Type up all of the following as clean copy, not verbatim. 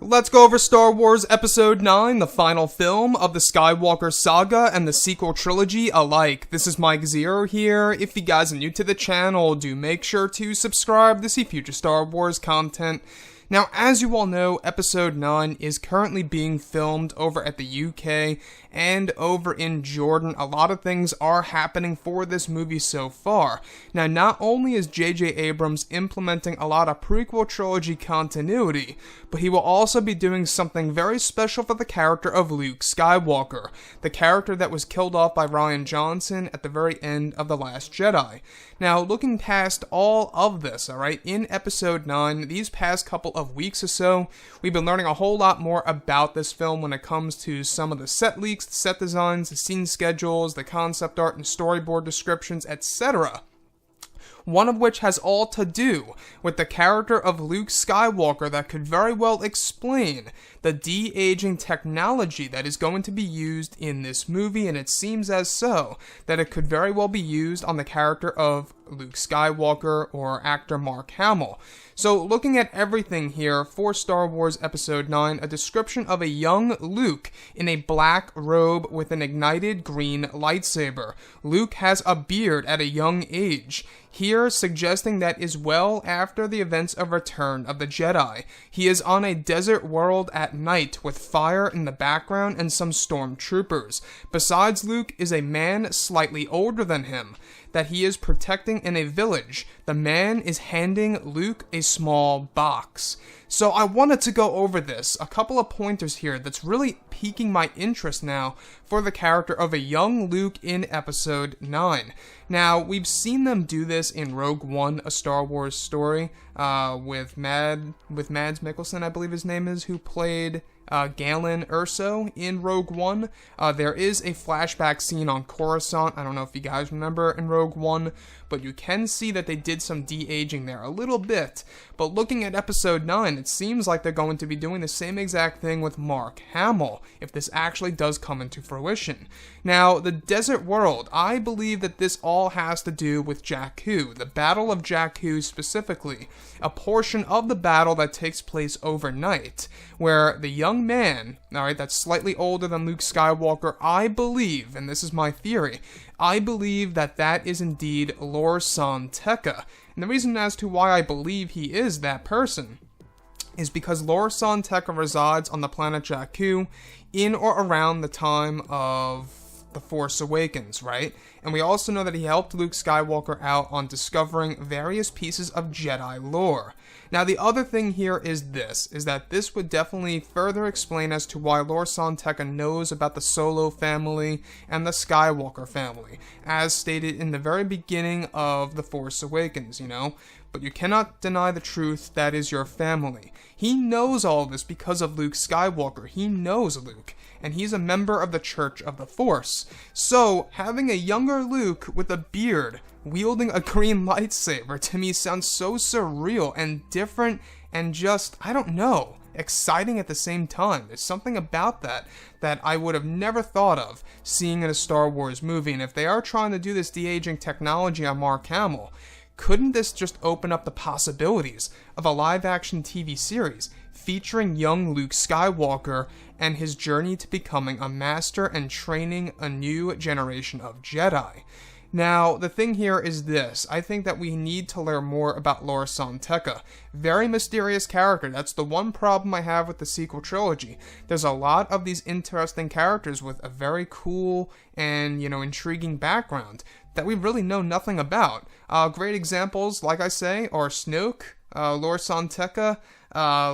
Let's go over Star Wars Episode 9, the final film of the Skywalker saga and the sequel trilogy alike. This is Mike Zero here. If you guys are new to the channel, do make sure to subscribe to see future Star Wars content. Now, as you all know, Episode 9 is currently being filmed over at the UK and over in Jordan. A lot of things are happening for this movie so far. Now, not only is J.J. Abrams implementing a lot of prequel trilogy continuity, but he will also be doing something very special for the character of Luke Skywalker, the character that was killed off by Rian Johnson at the very end of The Last Jedi. Now, looking past all of this, alright, in Episode 9, these past couple of weeks or so, we've been learning a whole lot more about this film when it comes to some of the set leaks, the set designs, the scene schedules, the concept art and storyboard descriptions, etc. One of which has all to do with the character of Luke Skywalker that could very well explain the de-aging technology that is going to be used in this movie, and it seems as so that it could very well be used on the character of Luke Skywalker or actor Mark Hamill. So looking at everything here for Star Wars Episode 9, a description of a young Luke in a black robe with an ignited green lightsaber. Luke has a beard at a young age. Here, suggesting that is well after the events of Return of the Jedi. He is on a desert world at night with fire in the background and some stormtroopers. Besides Luke is a man slightly older than him that he is protecting in a village. The man is handing Luke a small box. So I wanted to go over this, a couple of pointers here that's really piquing my interest now for the character of a young Luke in Episode 9. Now, we've seen them do this in Rogue One, A Star Wars Story, with Mads Mikkelsen, I believe his name is, who played Galen Erso in Rogue One. There is a flashback scene on Coruscant. I don't know if you guys remember in Rogue One, but you can see that they did some de-aging there a little bit. But looking at Episode 9, it seems like they're going to be doing the same exact thing with Mark Hamill, if this actually does come into fruition. Now, the desert world, I believe that this all has to do with Jakku, the Battle of Jakku specifically, a portion of the battle that takes place overnight, where the young man, alright, that's slightly older than Luke Skywalker, I believe, and this is my theory, I believe that that is indeed Lor San Tekka. And the reason as to why I believe he is that person is because Lor San Tekka resides on the planet Jakku in or around the time of The Force Awakens, right? And we also know that he helped Luke Skywalker out on discovering various pieces of Jedi lore. Now, the other thing here is that this would definitely further explain as to why Lor San Tekka knows about the Solo family and the Skywalker family, as stated in the very beginning of The Force Awakens, you know? But you cannot deny the truth, that is your family. He knows all of this because of Luke Skywalker. He knows Luke, and he's a member of the Church of the Force. So, having a younger Luke with a beard wielding a green lightsaber to me sounds so surreal and different and just, I don't know, exciting at the same time. There's something about that I would have never thought of seeing in a Star Wars movie. And if they are trying to do this de-aging technology on Mark Hamill, couldn't this just open up the possibilities of a live-action TV series featuring young Luke Skywalker and his journey to becoming a master and training a new generation of Jedi? Now, the thing here is this. I think that we need to learn more about Lor San Tekka. Very mysterious character. That's the one problem I have with the sequel trilogy. There's a lot of these interesting characters with a very cool and, intriguing background that we really know nothing about. Great examples, like I say, are Snoke, Lor San Tekka,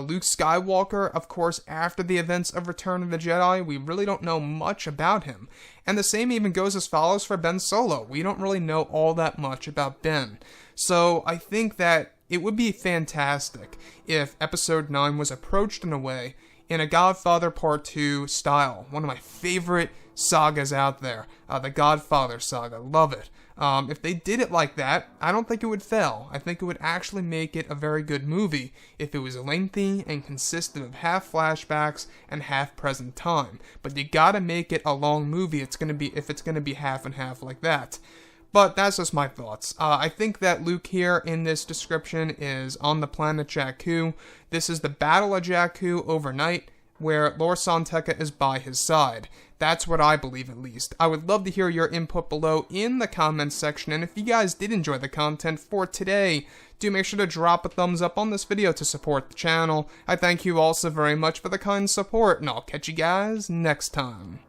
Luke Skywalker. Of course, after the events of Return of the Jedi, we really don't know much about him. And the same even goes as follows for Ben Solo. We don't really know all that much about Ben. So I think that it would be fantastic if Episode 9 was approached in a way, in a Godfather Part 2 style. One of my favorite sagas out there, the Godfather saga. Love it. If they did it like that, I don't think it would fail. I think it would actually make it a very good movie if it was lengthy and consisted of half flashbacks and half present time. But you gotta make it a long movie if it's gonna be half and half like that. But that's just my thoughts. I think that Luke here in this description is on the planet Jakku. This is the Battle of Jakku overnight, where Lor San Tekka is by his side. That's what I believe, at least. I would love to hear your input below in the comments section, and if you guys did enjoy the content for today, do make sure to drop a thumbs up on this video to support the channel. I thank you all so very much for the kind support, and I'll catch you guys next time.